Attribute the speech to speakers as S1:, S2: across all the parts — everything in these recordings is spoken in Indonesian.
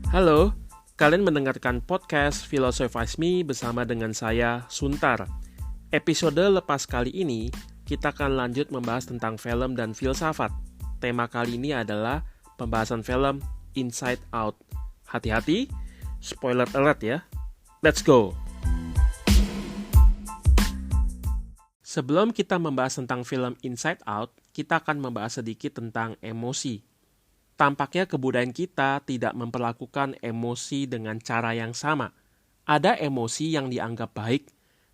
S1: Halo, kalian mendengarkan podcast Philosophize Me bersama dengan saya, Suntar. Episode lepas kali ini, kita akan lanjut membahas tentang film dan filsafat. Tema kali ini adalah pembahasan film Inside Out. Hati-hati, spoiler alert ya. Let's go! Sebelum kita membahas tentang film Inside Out, kita akan membahas sedikit tentang emosi. Tampaknya kebudayaan kita tidak memperlakukan emosi dengan cara yang sama. Ada emosi yang dianggap baik,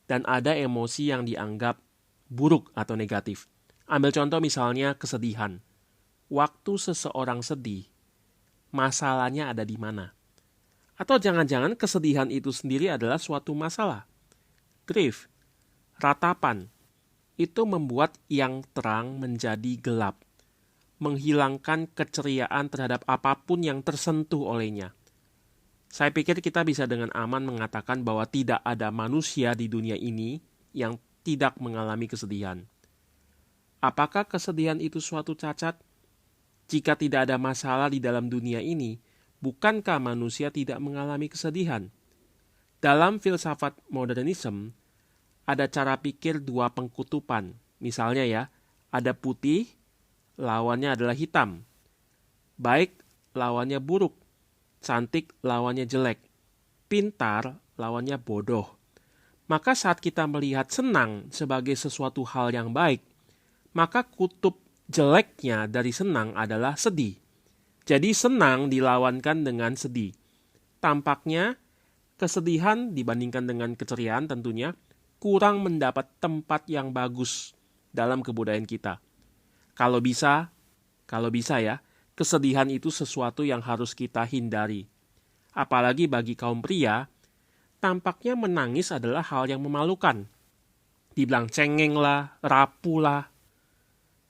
S1: dan ada emosi yang dianggap buruk atau negatif. Ambil contoh misalnya kesedihan. Waktu seseorang sedih, masalahnya ada di mana? Atau jangan-jangan kesedihan itu sendiri adalah suatu masalah. Grief, ratapan, itu membuat yang terang menjadi gelap, menghilangkan keceriaan terhadap apapun yang tersentuh olehnya. Saya pikir kita bisa dengan aman mengatakan bahwa tidak ada manusia di dunia ini yang tidak mengalami kesedihan. Apakah kesedihan itu suatu cacat? Jika tidak ada masalah di dalam dunia ini, bukankah manusia tidak mengalami kesedihan? Dalam filsafat modernisme, ada cara pikir dua pengkutupan. Misalnya ya, ada putih, lawannya adalah hitam. Baik, lawannya buruk. Cantik, lawannya jelek. Pintar, lawannya bodoh. Maka saat kita melihat senang sebagai sesuatu hal yang baik, maka kutub jeleknya dari senang adalah sedih. Jadi senang dilawankan dengan sedih. Tampaknya kesedihan dibandingkan dengan keceriaan tentunya kurang mendapat tempat yang bagus dalam kebudayaan kita. Kalau bisa ya, kesedihan itu sesuatu yang harus kita hindari. Apalagi bagi kaum pria, tampaknya menangis adalah hal yang memalukan. Dibilang cengeng lah, rapuh lah.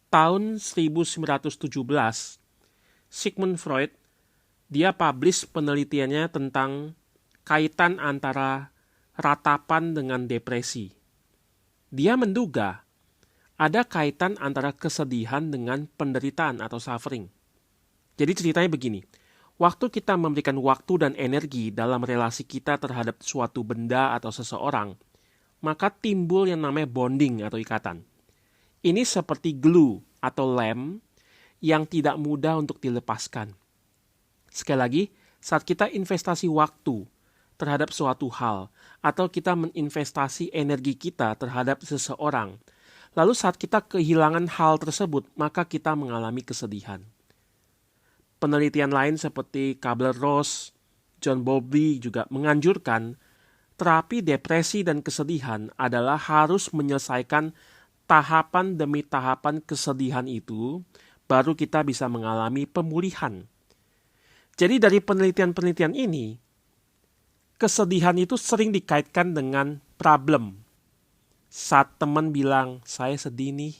S1: Tahun 1917, Sigmund Freud, dia publish penelitiannya tentang kaitan antara ratapan dengan depresi. Dia menduga ada kaitan antara kesedihan dengan penderitaan atau suffering. Jadi ceritanya begini, waktu kita memberikan waktu dan energi dalam relasi kita terhadap suatu benda atau seseorang, maka timbul yang namanya bonding atau ikatan. Ini seperti glue atau lem yang tidak mudah untuk dilepaskan. Sekali lagi, saat kita investasi waktu terhadap suatu hal, atau kita menginvestasi energi kita terhadap seseorang, lalu saat kita kehilangan hal tersebut, maka kita mengalami kesedihan. Penelitian lain seperti Kubler-Ross, John Bowlby juga menganjurkan terapi depresi dan kesedihan adalah harus menyelesaikan tahapan demi tahapan kesedihan itu, baru kita bisa mengalami pemulihan. Jadi dari penelitian-penelitian ini, kesedihan itu sering dikaitkan dengan problem. Saat teman bilang, saya sedih nih,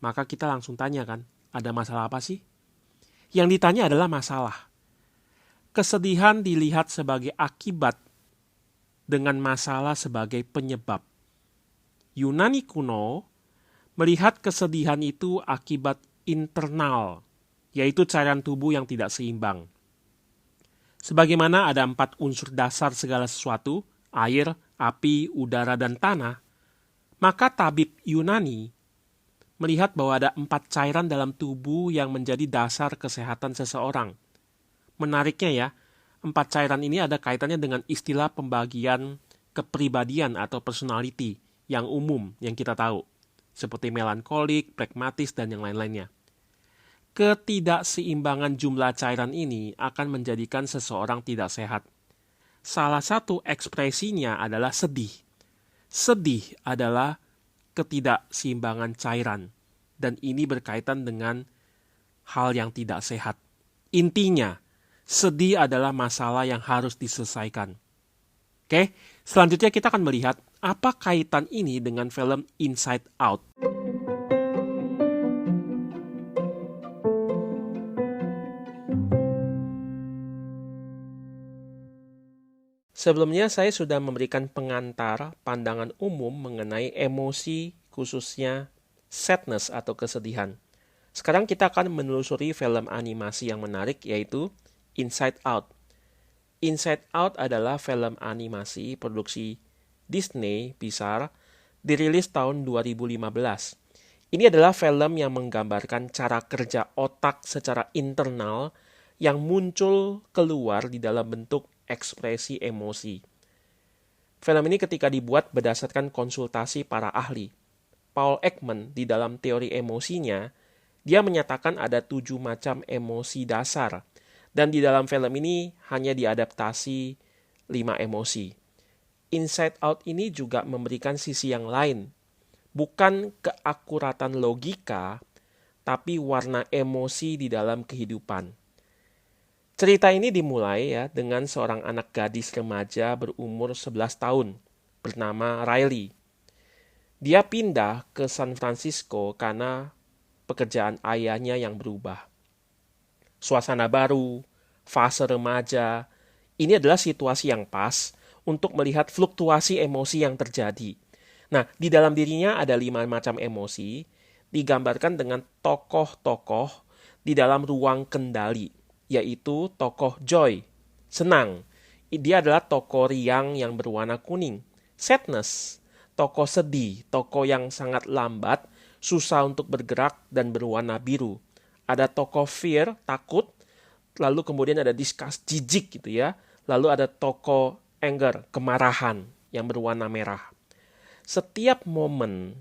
S1: maka kita langsung tanya kan, ada masalah apa sih? Yang ditanya adalah masalah. Kesedihan dilihat sebagai akibat dengan masalah sebagai penyebab. Yunani kuno melihat kesedihan itu akibat internal, yaitu cairan tubuh yang tidak seimbang. Sebagaimana ada 4 unsur dasar segala sesuatu, air, api, udara, dan tanah, maka tabib Yunani melihat bahwa ada 4 cairan dalam tubuh yang menjadi dasar kesehatan seseorang. Menariknya ya, 4 cairan ini ada kaitannya dengan istilah pembagian kepribadian atau personality yang umum yang kita tahu, seperti melankolik, pragmatis, dan yang lain-lainnya. Ketidakseimbangan jumlah cairan ini akan menjadikan seseorang tidak sehat. Salah satu ekspresinya adalah sedih. Sedih adalah ketidakseimbangan cairan, dan ini berkaitan dengan hal yang tidak sehat. Intinya, sedih adalah masalah yang harus diselesaikan. Oke, selanjutnya kita akan melihat apa kaitan ini dengan film Inside Out. Sebelumnya saya sudah memberikan pengantar pandangan umum mengenai emosi, khususnya sadness atau kesedihan. Sekarang kita akan menelusuri film animasi yang menarik, yaitu Inside Out. Inside Out adalah film animasi produksi Disney Pixar, dirilis tahun 2015. Ini adalah film yang menggambarkan cara kerja otak secara internal yang muncul keluar di dalam bentuk ekspresi emosi. Film ini ketika dibuat berdasarkan konsultasi para ahli. Paul Ekman di dalam teori emosinya, dia menyatakan ada 7 macam emosi dasar. Dan di dalam film ini hanya diadaptasi 5 emosi. Inside Out ini juga memberikan sisi yang lain. Bukan keakuratan logika, tapi warna emosi di dalam kehidupan. Cerita ini dimulai dengan seorang anak gadis remaja berumur 11 tahun bernama Riley. Dia pindah ke San Francisco karena pekerjaan ayahnya yang berubah. Suasana baru, fase remaja, ini adalah situasi yang pas untuk melihat fluktuasi emosi yang terjadi. Nah, di dalam dirinya ada 5 macam emosi, digambarkan dengan tokoh-tokoh di dalam ruang kendali, yaitu tokoh joy, senang. Dia adalah tokoh riang yang berwarna kuning. Sadness, tokoh sedih, tokoh yang sangat lambat, susah untuk bergerak dan berwarna biru. Ada tokoh fear, takut, lalu kemudian ada disgust, jijik gitu ya. Lalu ada tokoh anger, kemarahan yang berwarna merah. Setiap momen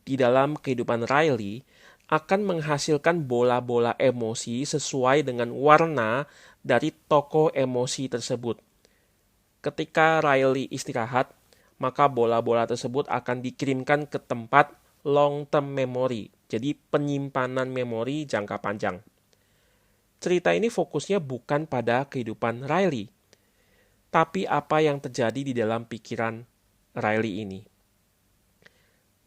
S1: di dalam kehidupan Riley akan menghasilkan bola-bola emosi sesuai dengan warna dari tokoh emosi tersebut. Ketika Riley istirahat, maka bola-bola tersebut akan dikirimkan ke tempat long-term memory, jadi penyimpanan memori jangka panjang. Cerita ini fokusnya bukan pada kehidupan Riley, tapi apa yang terjadi di dalam pikiran Riley ini.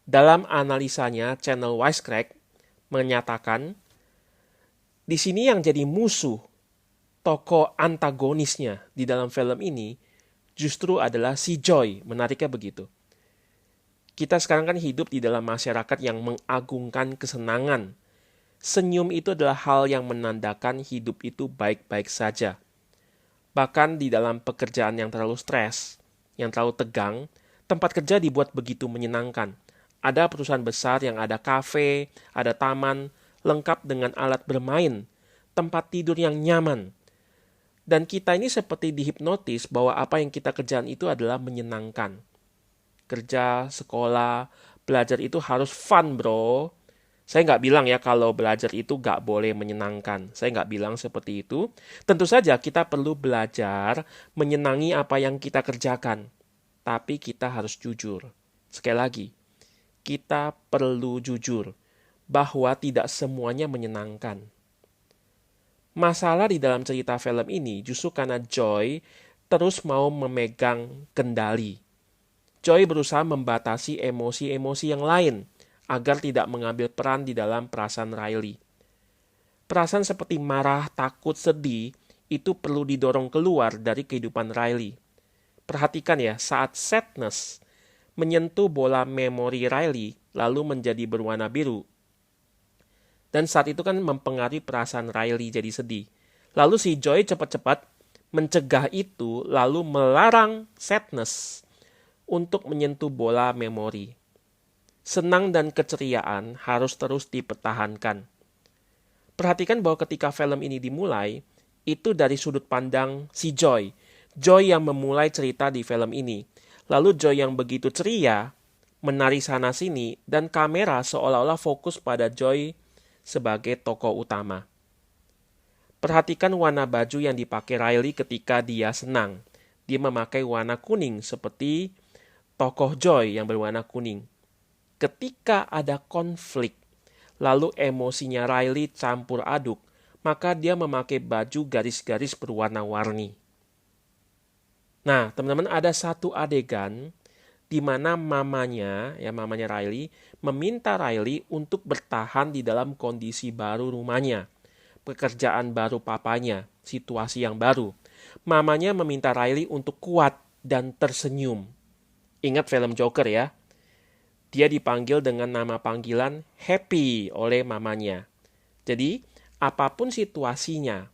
S1: Dalam analisanya, channel Wisecrack menyatakan, di sini yang jadi musuh, tokoh antagonisnya di dalam film ini justru adalah si Joy. Menariknya begitu. Kita sekarang kan hidup di dalam masyarakat yang mengagungkan kesenangan. Senyum itu adalah hal yang menandakan hidup itu baik-baik saja. Bahkan di dalam pekerjaan yang terlalu stres, yang terlalu tegang, tempat kerja dibuat begitu menyenangkan. Ada perusahaan besar yang ada kafe, ada taman, lengkap dengan alat bermain, tempat tidur yang nyaman. Dan kita ini seperti dihipnotis bahwa apa yang kita kerjakan itu adalah menyenangkan. Kerja, sekolah, belajar itu harus fun bro. Saya nggak bilang ya kalau belajar itu nggak boleh menyenangkan. Saya nggak bilang seperti itu. Tentu saja kita perlu belajar menyenangi apa yang kita kerjakan. Tapi kita harus jujur. Sekali lagi, kita perlu jujur bahwa tidak semuanya menyenangkan. Masalah di dalam cerita film ini justru karena Joy terus mau memegang kendali. Joy berusaha membatasi emosi-emosi yang lain agar tidak mengambil peran di dalam perasaan Riley. Perasaan seperti marah, takut, sedih itu perlu didorong keluar dari kehidupan Riley. Perhatikan ya, saat sadness menyentuh bola memori Riley lalu menjadi berwarna biru. Dan saat itu kan mempengaruhi perasaan Riley jadi sedih. Lalu si Joy cepat-cepat mencegah itu lalu melarang sadness untuk menyentuh bola memori. Senang dan keceriaan harus terus dipertahankan. Perhatikan bahwa ketika film ini dimulai, itu dari sudut pandang si Joy. Joy yang memulai cerita di film ini. Lalu Joy yang begitu ceria, menari sana-sini, dan kamera seolah-olah fokus pada Joy sebagai tokoh utama. Perhatikan warna baju yang dipakai Riley ketika dia senang. Dia memakai warna kuning seperti tokoh Joy yang berwarna kuning. Ketika ada konflik, lalu emosinya Riley campur aduk, maka dia memakai baju garis-garis berwarna-warni. Nah, teman-teman, ada satu adegan di mana mamanya Riley, meminta Riley untuk bertahan di dalam kondisi baru rumahnya. Pekerjaan baru papanya, situasi yang baru. Mamanya meminta Riley untuk kuat dan tersenyum. Ingat film Joker ya. Dia dipanggil dengan nama panggilan Happy oleh mamanya. Jadi, apapun situasinya,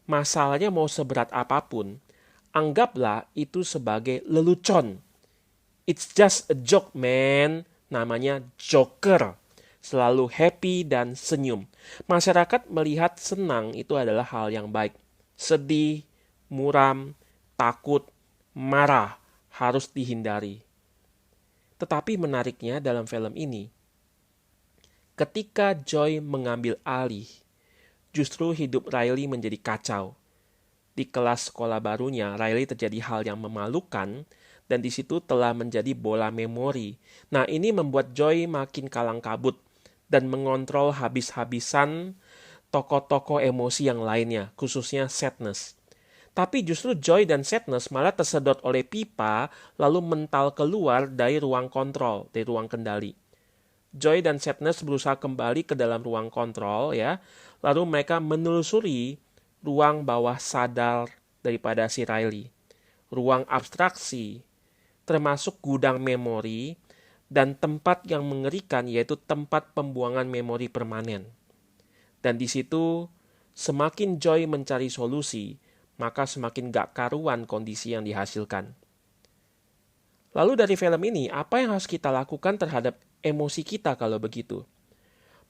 S1: masalahnya mau seberat apapun, Anggaplah itu sebagai lelucon. It's just a joke, man. Namanya joker. Selalu happy dan senyum. Masyarakat melihat senang itu adalah hal yang baik. Sedih, muram, takut, marah harus dihindari. Tetapi menariknya dalam film ini, ketika Joy mengambil alih, justru hidup Riley menjadi kacau. Di kelas sekolah barunya, Riley terjadi hal yang memalukan, dan di situ telah menjadi bola memori. Nah, ini membuat Joy makin kalang kabut dan mengontrol habis-habisan tokoh-tokoh emosi yang lainnya, khususnya Sadness. Tapi justru Joy dan Sadness malah tersedot oleh pipa, lalu mental keluar dari ruang kontrol, dari ruang kendali. Joy dan Sadness berusaha kembali ke dalam ruang kontrol, ya. Lalu mereka menelusuri ruang bawah sadar daripada si Riley. Ruang abstraksi, termasuk gudang memori, dan tempat yang mengerikan yaitu tempat pembuangan memori permanen. Dan di situ, semakin Joy mencari solusi, maka semakin gak karuan kondisi yang dihasilkan. Lalu dari film ini, apa yang harus kita lakukan terhadap emosi kita kalau begitu?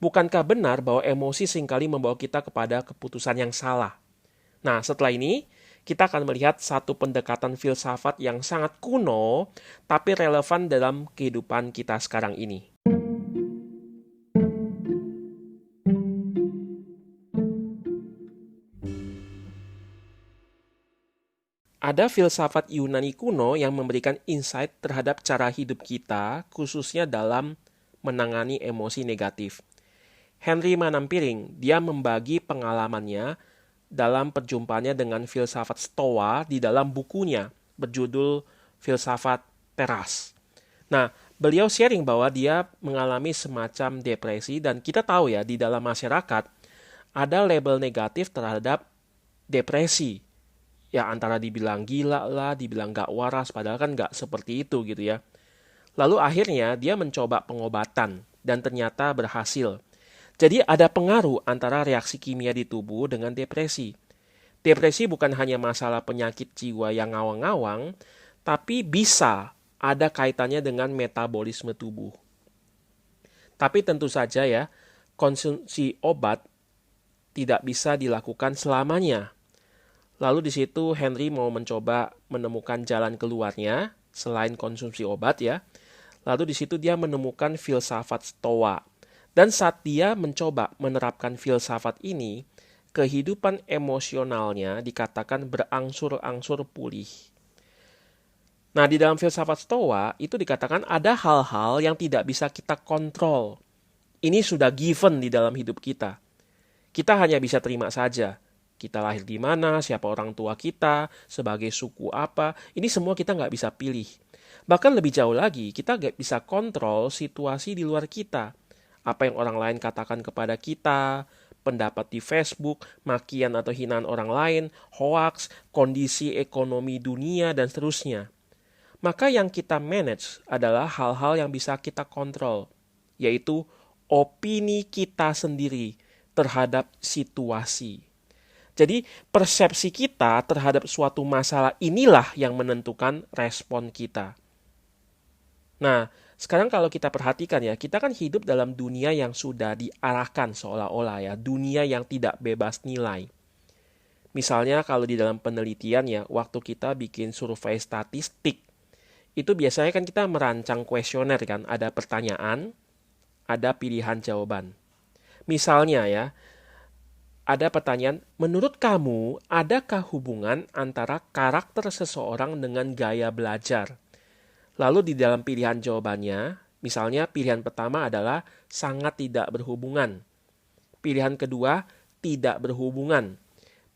S1: Bukankah benar bahwa emosi seringkali membawa kita kepada keputusan yang salah? Nah, setelah ini, kita akan melihat satu pendekatan filsafat yang sangat kuno, tapi relevan dalam kehidupan kita sekarang ini. Ada filsafat Yunani kuno yang memberikan insight terhadap cara hidup kita, khususnya dalam menangani emosi negatif. Henry Manampiring, dia membagi pengalamannya dalam perjumpaannya dengan filsafat Stoa di dalam bukunya berjudul Filsafat Teras. Nah, beliau sharing bahwa dia mengalami semacam depresi, dan kita tahu ya di dalam masyarakat ada label negatif terhadap depresi. Ya antara dibilang gila lah, dibilang gak waras, padahal kan gak seperti itu gitu ya. Lalu akhirnya dia mencoba pengobatan dan ternyata berhasil. Jadi ada pengaruh antara reaksi kimia di tubuh dengan depresi. Depresi bukan hanya masalah penyakit jiwa yang ngawang-ngawang, tapi bisa ada kaitannya dengan metabolisme tubuh. Tapi tentu saja ya, konsumsi obat tidak bisa dilakukan selamanya. Lalu di situ Henry mau mencoba menemukan jalan keluarnya selain konsumsi obat ya. Lalu di situ dia menemukan filsafat Stoa. Dan saat dia mencoba menerapkan filsafat ini, kehidupan emosionalnya dikatakan berangsur-angsur pulih. Nah, di dalam filsafat Stoa itu dikatakan ada hal-hal yang tidak bisa kita kontrol. Ini sudah given di dalam hidup kita. Kita hanya bisa terima saja. Kita lahir di mana, siapa orang tua kita, sebagai suku apa, ini semua kita nggak bisa pilih. Bahkan lebih jauh lagi, kita nggak bisa kontrol situasi di luar kita. Apa yang orang lain katakan kepada kita, pendapat di Facebook, makian atau hinaan orang lain, hoaks, kondisi ekonomi dunia, dan seterusnya. Maka yang kita manage adalah hal-hal yang bisa kita kontrol, yaitu opini kita sendiri terhadap situasi. Jadi persepsi kita terhadap suatu masalah inilah yang menentukan respon kita. Nah, sekarang kalau kita perhatikan ya, kita kan hidup dalam dunia yang sudah diarahkan seolah-olah ya, dunia yang tidak bebas nilai. Misalnya kalau di dalam penelitian ya, waktu kita bikin survei statistik, itu biasanya kan kita merancang kuesioner kan, ada pertanyaan, ada pilihan jawaban. Misalnya ya, ada pertanyaan, menurut kamu adakah hubungan antara karakter seseorang dengan gaya belajar? Lalu di dalam pilihan jawabannya, misalnya pilihan pertama adalah sangat tidak berhubungan. Pilihan kedua, tidak berhubungan.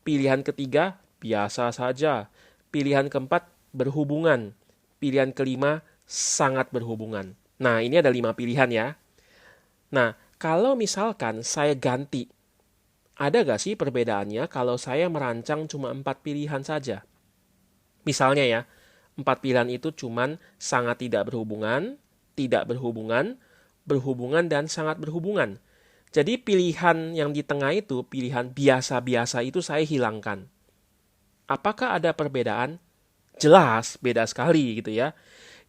S1: Pilihan ketiga, biasa saja. Pilihan keempat, berhubungan. Pilihan kelima, sangat berhubungan. Nah, ini ada 5 pilihan ya. Nah, kalau misalkan saya ganti, ada gak sih perbedaannya kalau saya merancang cuma 4 pilihan saja? Misalnya ya, 4 pilihan itu cuman sangat tidak berhubungan, berhubungan, dan sangat berhubungan. Jadi pilihan yang di tengah itu, pilihan biasa-biasa itu saya hilangkan. Apakah ada perbedaan? Jelas beda sekali gitu ya.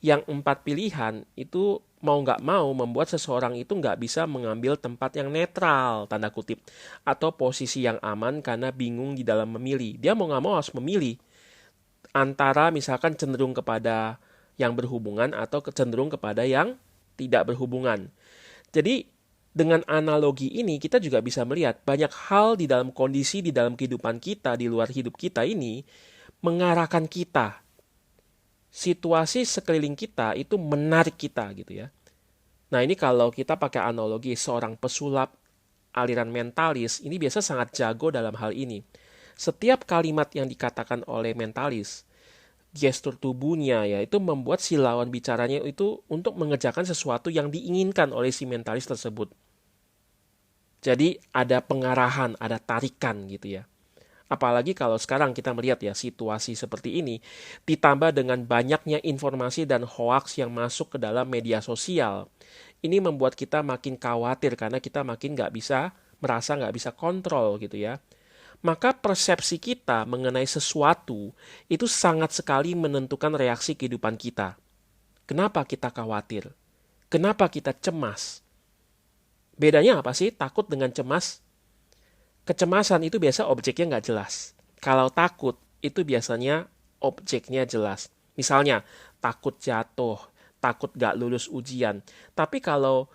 S1: Yang 4 pilihan itu mau nggak mau membuat seseorang itu nggak bisa mengambil tempat yang netral, tanda kutip, atau posisi yang aman karena bingung di dalam memilih. Dia mau nggak mau harus memilih antara misalkan cenderung kepada yang berhubungan atau cenderung kepada yang tidak berhubungan. Jadi dengan analogi ini kita juga bisa melihat banyak hal di dalam kondisi di dalam kehidupan kita, di luar hidup kita ini mengarahkan kita. Situasi sekeliling kita itu menarik kita gitu ya. Nah ini kalau kita pakai analogi seorang pesulap aliran mentalis, ini biasa sangat jago dalam hal ini. Setiap kalimat yang dikatakan oleh mentalis, gestur tubuhnya ya itu membuat si lawan bicaranya itu untuk mengerjakan sesuatu yang diinginkan oleh si mentalis tersebut. Jadi ada pengarahan, ada tarikan gitu ya. Apalagi kalau sekarang kita melihat ya situasi seperti ini, ditambah dengan banyaknya informasi dan hoaks yang masuk ke dalam media sosial. Ini membuat kita makin khawatir karena kita makin merasa nggak bisa kontrol gitu ya. Maka persepsi kita mengenai sesuatu itu sangat sekali menentukan reaksi kehidupan kita. Kenapa kita khawatir? Kenapa kita cemas? Bedanya apa sih takut dengan cemas? Kecemasan itu biasa objeknya nggak jelas. Kalau takut itu biasanya objeknya jelas. Misalnya takut jatuh, takut nggak lulus ujian. Tapi kalau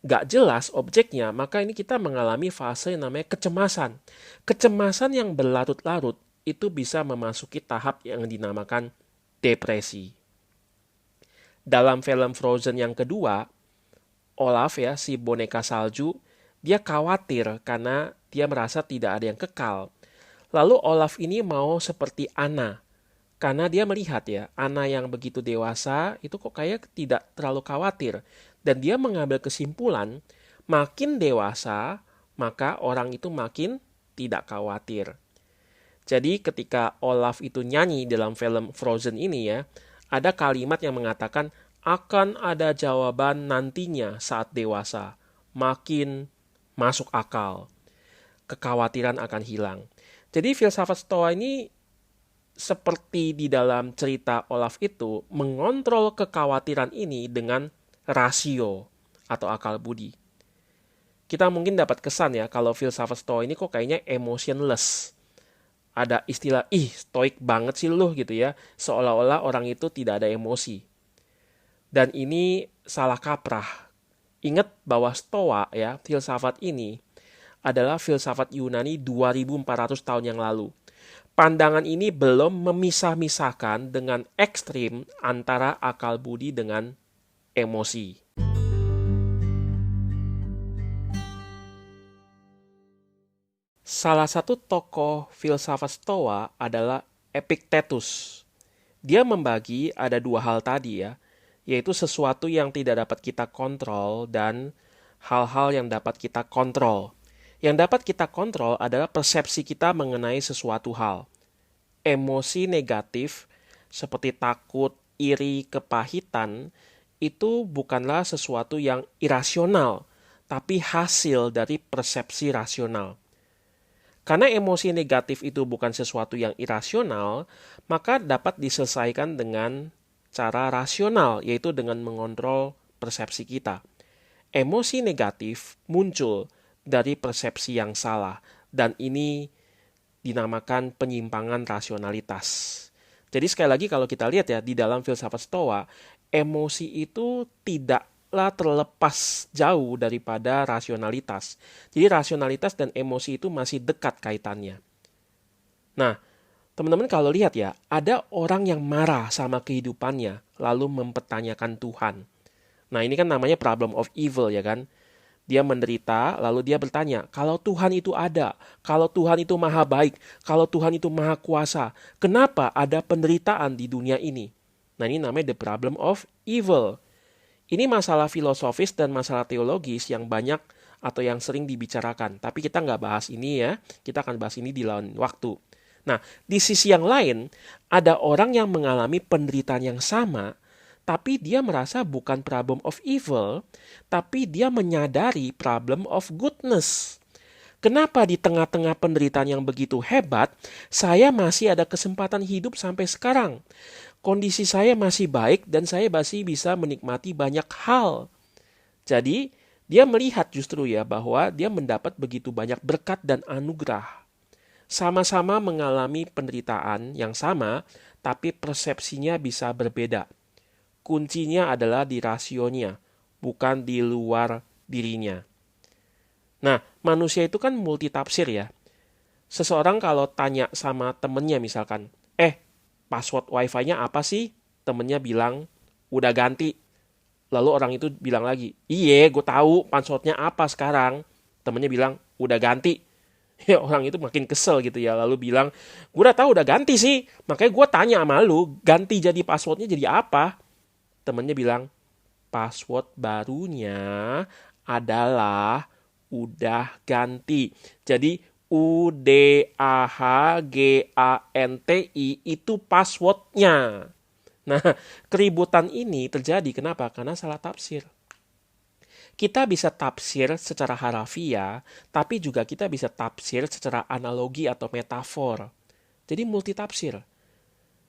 S1: nggak jelas objeknya, maka ini kita mengalami fase yang namanya kecemasan. Kecemasan yang berlarut-larut itu bisa memasuki tahap yang dinamakan depresi. Dalam film Frozen yang kedua, Olaf ya, si boneka salju, dia khawatir karena dia merasa tidak ada yang kekal. Lalu Olaf ini mau seperti Anna. Karena dia melihat ya, Anna yang begitu dewasa itu kok kayak tidak terlalu khawatir. Dan dia mengambil kesimpulan, makin dewasa, maka orang itu makin tidak khawatir. Jadi ketika Olaf itu nyanyi dalam film Frozen ini ya, ada kalimat yang mengatakan, akan ada jawaban nantinya saat dewasa. Makin masuk akal. Kekhawatiran akan hilang. Jadi filsafat Stoa ini seperti di dalam cerita Olaf itu mengontrol kekhawatiran ini dengan rasio atau akal budi. Kita mungkin dapat kesan ya kalau filsafat Stoa ini kok kayaknya emotionless. Ada istilah, stoik banget sih lu gitu ya. Seolah-olah orang itu tidak ada emosi. Dan ini salah kaprah. Ingat bahwa Stoa ya, filsafat ini adalah filsafat Yunani 2400 tahun yang lalu. Pandangan ini belum memisah-misahkan dengan ekstrim antara akal budi dengan emosi. Salah satu tokoh filsafat Stoa adalah Epictetus. Dia membagi ada dua hal tadi ya, yaitu sesuatu yang tidak dapat kita kontrol dan hal-hal yang dapat kita kontrol. Yang dapat kita kontrol adalah persepsi kita mengenai sesuatu hal. Emosi negatif seperti takut, iri, kepahitan itu bukanlah sesuatu yang irasional, tapi hasil dari persepsi rasional. Karena emosi negatif itu bukan sesuatu yang irasional, maka dapat diselesaikan dengan cara rasional, yaitu dengan mengontrol persepsi kita. Emosi negatif muncul dari persepsi yang salah, dan ini dinamakan penyimpangan rasionalitas. Jadi sekali lagi kalau kita lihat ya, di dalam filsafat Stoa, emosi itu tidaklah terlepas jauh daripada rasionalitas. Jadi rasionalitas dan emosi itu masih dekat kaitannya. Nah, teman-teman kalau lihat ya, ada orang yang marah sama kehidupannya, lalu mempertanyakan Tuhan. Nah ini kan namanya problem of evil ya kan. Dia menderita, lalu dia bertanya, kalau Tuhan itu ada, kalau Tuhan itu maha baik, kalau Tuhan itu maha kuasa, kenapa ada penderitaan di dunia ini? Nah ini namanya the problem of evil. Ini masalah filosofis dan masalah teologis yang banyak atau yang sering dibicarakan. Tapi kita nggak bahas ini ya, kita akan bahas ini di lain waktu. Nah, di sisi yang lain, ada orang yang mengalami penderitaan yang sama, tapi dia merasa bukan problem of evil, tapi dia menyadari problem of goodness. Kenapa di tengah-tengah penderitaan yang begitu hebat, saya masih ada kesempatan hidup sampai sekarang? Kondisi saya masih baik dan saya masih bisa menikmati banyak hal. Jadi, dia melihat justru ya bahwa dia mendapat begitu banyak berkat dan anugerah. Sama-sama mengalami penderitaan yang sama, tapi persepsinya bisa berbeda. Kuncinya adalah di rasionya, bukan di luar dirinya. Nah, manusia itu kan multitafsir ya. Seseorang kalau tanya sama temennya misalkan, password wifi-nya apa sih? Temennya bilang, udah ganti. Lalu orang itu bilang lagi, iye gue tahu passwordnya apa sekarang. Temennya bilang, udah ganti. Ya orang itu makin kesel gitu ya. Lalu bilang, gue udah tahu udah ganti sih. Makanya gue tanya sama lu, ganti jadi passwordnya jadi apa? Temennya bilang, password barunya adalah udah ganti. Jadi UDAHGANTI itu passwordnya. Nah, keributan ini terjadi kenapa? Karena salah tafsir. Kita bisa tafsir secara harafiah, tapi juga kita bisa tafsir secara analogi atau metafor. Jadi multitafsir.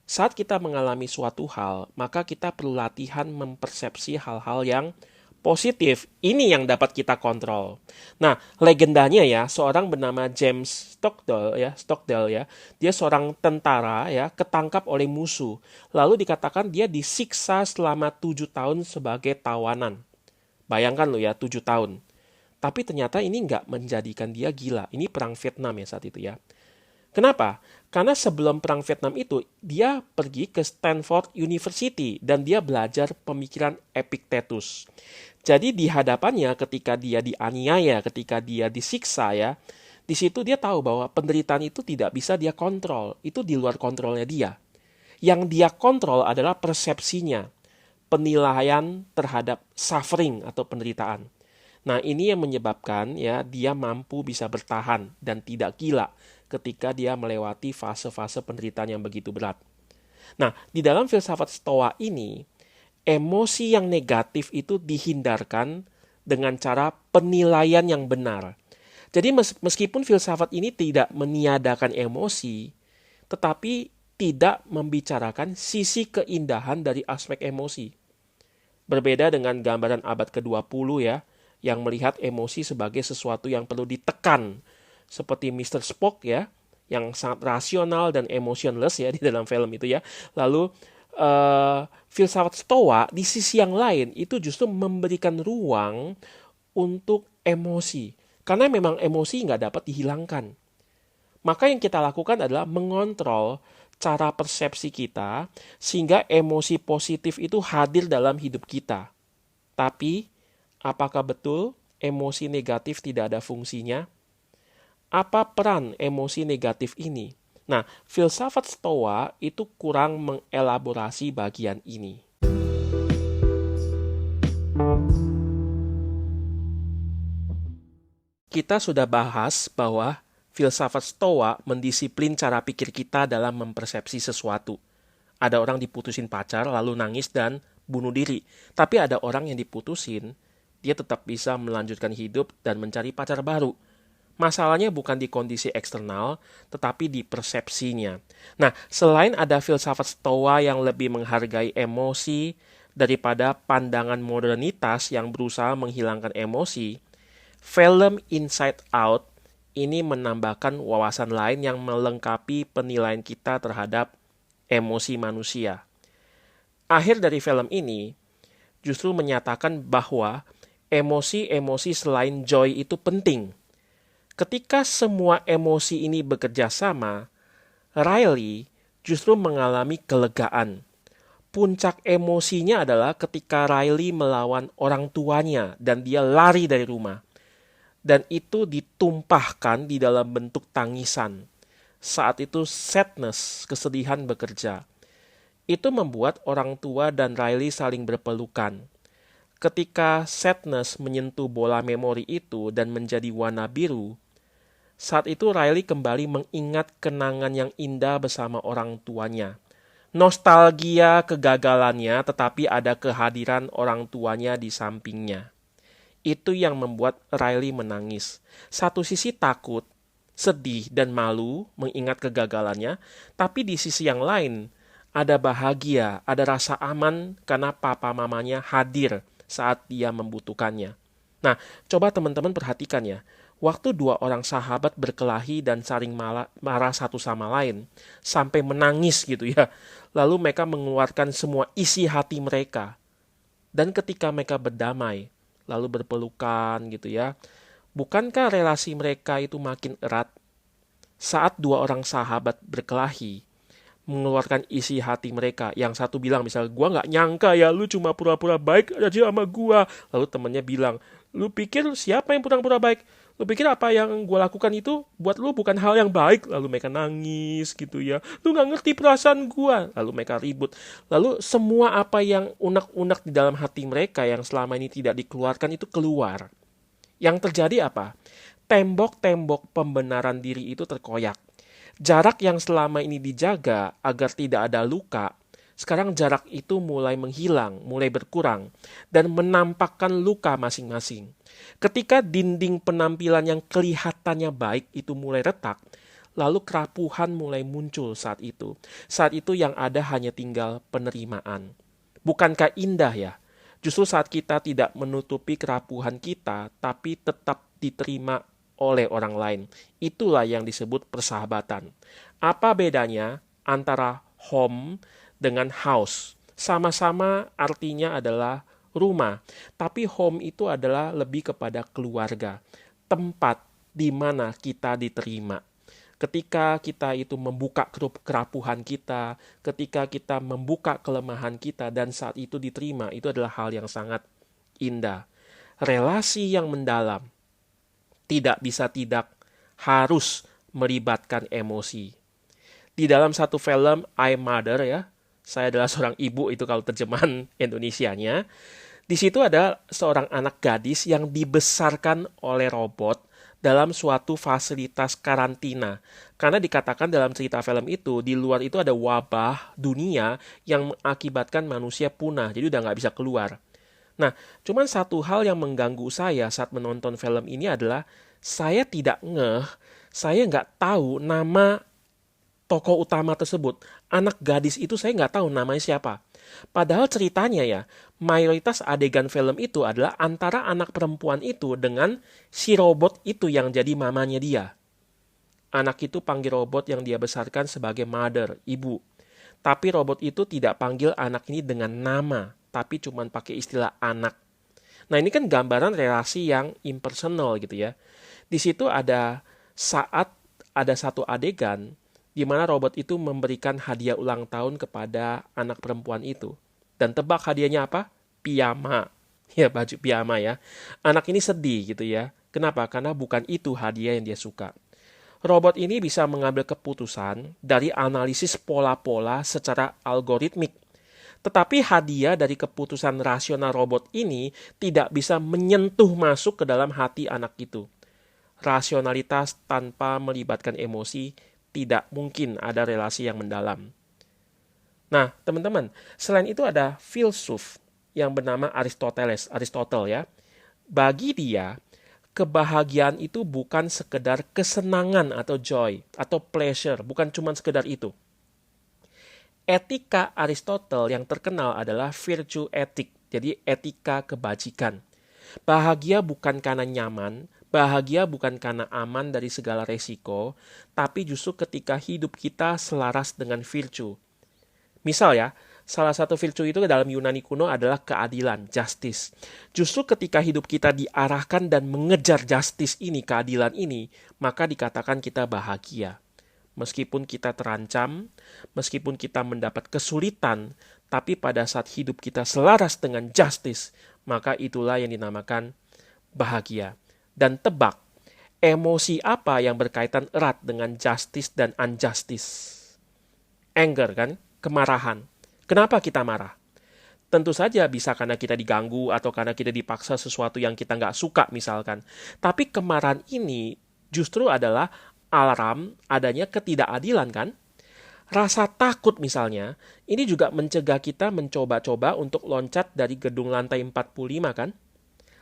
S1: Saat kita mengalami suatu hal, maka kita perlu latihan mempersepsi hal-hal yang positif. Ini yang dapat kita kontrol. Nah, legendanya ya, seorang bernama James Stockdale ya, dia seorang tentara ya, ketangkap oleh musuh. Lalu dikatakan dia disiksa selama 7 tahun sebagai tawanan. Bayangkan lo ya, 7 tahun. Tapi ternyata ini nggak menjadikan dia gila. Ini perang Vietnam ya saat itu ya. Kenapa? Karena sebelum perang Vietnam itu, dia pergi ke Stanford University dan dia belajar pemikiran Epictetus. Jadi di hadapannya ketika dia dianiaya, ketika dia disiksa ya, di situ dia tahu bahwa penderitaan itu tidak bisa dia kontrol. Itu di luar kontrolnya dia. Yang dia kontrol adalah persepsinya, penilaian terhadap suffering atau penderitaan. Nah, ini yang menyebabkan ya dia mampu bisa bertahan dan tidak gila ketika dia melewati fase-fase penderitaan yang begitu berat. Nah, di dalam filsafat Stoa ini, emosi yang negatif itu dihindarkan dengan cara penilaian yang benar. Jadi meskipun filsafat ini tidak meniadakan emosi, tetapi tidak membicarakan sisi keindahan dari aspek emosi. Berbeda dengan gambaran abad ke-20 ya, yang melihat emosi sebagai sesuatu yang perlu ditekan. Seperti Mr. Spock ya, yang sangat rasional dan emotionless ya di dalam film itu ya. Lalu filsafat Stoa di sisi yang lain itu justru memberikan ruang untuk emosi. Karena memang emosi nggak dapat dihilangkan. Maka yang kita lakukan adalah mengontrol cara persepsi kita sehingga emosi positif itu hadir dalam hidup kita. Tapi apakah betul emosi negatif tidak ada fungsinya? Apa peran emosi negatif ini? Nah, filsafat Stoa itu kurang mengelaborasi bagian ini. Kita sudah bahas bahwa filsafat Stoa mendisiplin cara pikir kita dalam mempersepsi sesuatu. Ada orang diputusin pacar lalu nangis dan bunuh diri. Tapi ada orang yang diputusin, dia tetap bisa melanjutkan hidup dan mencari pacar baru. Masalahnya bukan di kondisi eksternal, tetapi di persepsinya. Nah, selain ada filsafat Stoa yang lebih menghargai emosi daripada pandangan modernitas yang berusaha menghilangkan emosi, film Inside Out ini menambahkan wawasan lain yang melengkapi penilaian kita terhadap emosi manusia. Akhir dari film ini justru menyatakan bahwa emosi-emosi selain joy itu penting. Ketika semua emosi ini bekerja sama, Riley justru mengalami kelegaan. Puncak emosinya adalah ketika Riley melawan orang tuanya dan dia lari dari rumah. Dan itu ditumpahkan di dalam bentuk tangisan. Saat itu sadness, kesedihan bekerja. Itu membuat orang tua dan Riley saling berpelukan. Ketika sadness menyentuh bola memori itu dan menjadi warna biru, saat itu Riley kembali mengingat kenangan yang indah bersama orang tuanya. Nostalgia kegagalannya, tetapi ada kehadiran orang tuanya di sampingnya. Itu yang membuat Riley menangis. Satu sisi takut, sedih, dan malu mengingat kegagalannya, tapi di sisi yang lain ada bahagia, ada rasa aman karena papa mamanya hadir saat dia membutuhkannya. Nah, coba teman-teman perhatikan ya. Waktu dua orang sahabat berkelahi dan saling marah satu sama lain, sampai menangis gitu ya. Lalu mereka mengeluarkan semua isi hati mereka. Dan ketika mereka berdamai, lalu berpelukan gitu ya. Bukankah relasi mereka itu makin erat saat dua orang sahabat berkelahi, mengeluarkan isi hati mereka. Yang satu bilang misal, gua nggak nyangka ya lu cuma pura-pura baik aja sama gua. Lalu temennya bilang, lu pikir siapa yang pura-pura baik? Lu pikir apa yang gua lakukan itu buat lu bukan hal yang baik? Lalu mereka nangis gitu ya. Lu nggak ngerti perasaan gua. Lalu mereka ribut. Lalu semua apa yang unek-unek di dalam hati mereka yang selama ini tidak dikeluarkan itu keluar. Yang terjadi apa? Tembok-tembok pembenaran diri itu terkoyak. Jarak yang selama ini dijaga agar tidak ada luka, sekarang jarak itu mulai menghilang, mulai berkurang, dan menampakkan luka masing-masing. Ketika dinding penampilan yang kelihatannya baik itu mulai retak, lalu kerapuhan mulai muncul saat itu. Saat itu yang ada hanya tinggal penerimaan. Bukankah indah ya? Justru saat kita tidak menutupi kerapuhan kita, tapi tetap diterima oleh orang lain. Itulah yang disebut persahabatan. Apa bedanya antara home dengan house? Sama-sama artinya adalah rumah, tapi home itu adalah lebih kepada keluarga, tempat di mana kita diterima. Ketika kita itu membuka kerapuhan kita, ketika kita membuka kelemahan kita dan saat itu diterima, itu adalah hal yang sangat indah. Relasi yang mendalam tidak bisa tidak harus melibatkan emosi. Di dalam satu film I Mother ya, saya adalah seorang ibu itu kalau terjemahan Indonesianya. Di situ ada seorang anak gadis yang dibesarkan oleh robot dalam suatu fasilitas karantina. Karena dikatakan dalam cerita film itu, di luar itu ada wabah dunia yang mengakibatkan manusia punah. Jadi udah nggak bisa keluar. Nah, cuman satu hal yang mengganggu saya saat menonton film ini adalah saya tidak saya nggak tahu nama tokoh utama tersebut. Anak gadis itu saya nggak tahu namanya siapa. Padahal ceritanya ya, mayoritas adegan film itu adalah antara anak perempuan itu dengan si robot itu yang jadi mamanya dia. Anak itu panggil robot yang dia besarkan sebagai mother, ibu. Tapi robot itu tidak panggil anak ini dengan nama, tapi cuma pakai istilah anak. Nah ini kan gambaran relasi yang impersonal gitu ya. Di situ ada saat ada satu adegan di mana robot itu memberikan hadiah ulang tahun kepada anak perempuan itu. Dan tebak hadiahnya apa? Piyama. Ya, baju piyama ya. Anak ini sedih gitu ya. Kenapa? Karena bukan itu hadiah yang dia suka. Robot ini bisa mengambil keputusan dari analisis pola-pola secara algoritmik. Tetapi hadiah dari keputusan rasional robot ini tidak bisa menyentuh masuk ke dalam hati anak itu. Rasionalitas tanpa melibatkan emosi tidak mungkin ada relasi yang mendalam. Nah, teman-teman, selain itu ada filsuf yang bernama Aristotle ya. Bagi dia, kebahagiaan itu bukan sekedar kesenangan atau joy atau pleasure, bukan cuma sekedar itu. Etika Aristotle yang terkenal adalah virtue ethic, jadi etika kebajikan. Bahagia bukan karena nyaman, bahagia bukan karena aman dari segala resiko, tapi justru ketika hidup kita selaras dengan virtue. Misal ya, salah satu virtue itu dalam Yunani kuno adalah keadilan, justice. Justru ketika hidup kita diarahkan dan mengejar justice ini, keadilan ini, maka dikatakan kita bahagia. Meskipun kita terancam, meskipun kita mendapat kesulitan, tapi pada saat hidup kita selaras dengan justice, maka itulah yang dinamakan bahagia. Dan tebak, emosi apa yang berkaitan erat dengan justice dan injustice? Anger kan? Kemarahan. Kenapa kita marah? Tentu saja bisa karena kita diganggu atau karena kita dipaksa sesuatu yang kita nggak suka misalkan. Tapi kemarahan ini justru adalah alarm adanya ketidakadilan kan? Rasa takut misalnya, ini juga mencegah kita mencoba-coba untuk loncat dari gedung lantai 45 kan?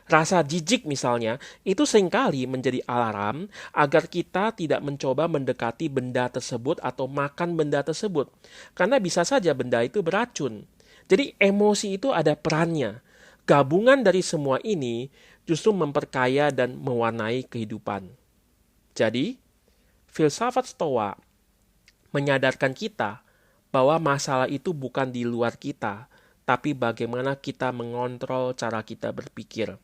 S1: Rasa jijik misalnya, itu seringkali menjadi alarm agar kita tidak mencoba mendekati benda tersebut atau makan benda tersebut. Karena bisa saja benda itu beracun. Jadi emosi itu ada perannya. Gabungan dari semua ini justru memperkaya dan mewarnai kehidupan. Jadi, filsafat Stoa menyadarkan kita bahwa masalah itu bukan di luar kita, tapi bagaimana kita mengontrol cara kita berpikir.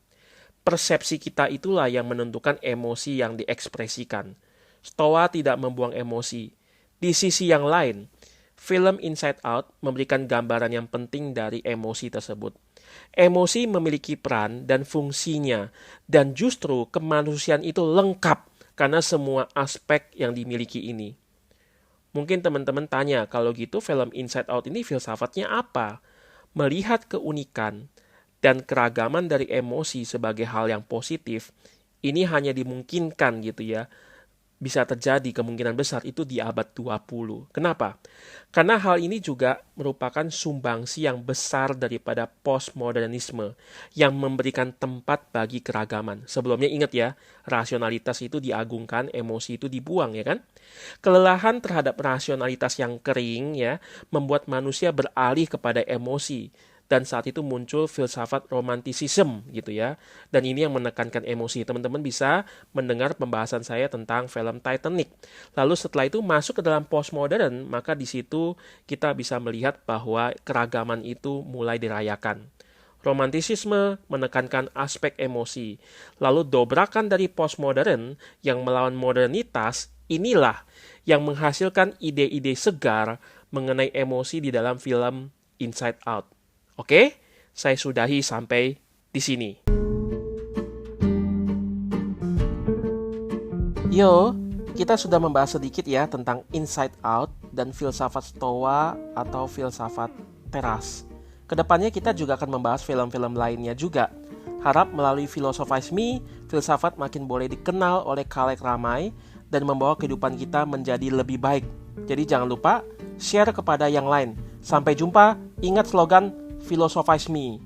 S1: Persepsi kita itulah yang menentukan emosi yang diekspresikan. Stoa tidak membuang emosi. Di sisi yang lain, film Inside Out memberikan gambaran yang penting dari emosi tersebut. Emosi memiliki peran dan fungsinya, dan justru kemanusiaan itu lengkap karena semua aspek yang dimiliki ini. Mungkin teman-teman tanya, kalau gitu film Inside Out ini filsafatnya apa? Melihat keunikan dan keragaman dari emosi sebagai hal yang positif, ini hanya dimungkinkan gitu ya. Bisa terjadi kemungkinan besar itu di abad 20. Kenapa? Karena hal ini juga merupakan sumbangsi yang besar daripada postmodernisme yang memberikan tempat bagi keragaman. Sebelumnya ingat ya, rasionalitas itu diagungkan, emosi itu dibuang ya kan? Kelelahan terhadap rasionalitas yang kering ya, membuat manusia beralih kepada emosi. Dan saat itu muncul filsafat romantisisme gitu ya. Dan ini yang menekankan emosi. Teman-teman bisa mendengar pembahasan saya tentang film Titanic. Lalu setelah itu masuk ke dalam postmodern, maka di situ kita bisa melihat bahwa keragaman itu mulai dirayakan. Romantisisme menekankan aspek emosi. Lalu dobrakan dari postmodern yang melawan modernitas, inilah yang menghasilkan ide-ide segar mengenai emosi di dalam film Inside Out. Oke, saya sudahi sampai di sini. Yo, kita sudah membahas sedikit ya tentang Inside Out dan filsafat Stoa atau filsafat teras. Kedepannya kita juga akan membahas film-film lainnya juga. Harap melalui Philosophize Me, filsafat makin boleh dikenal oleh khalayak ramai dan membawa kehidupan kita menjadi lebih baik. Jadi jangan lupa share kepada yang lain. Sampai jumpa, ingat slogan Philosophize Me.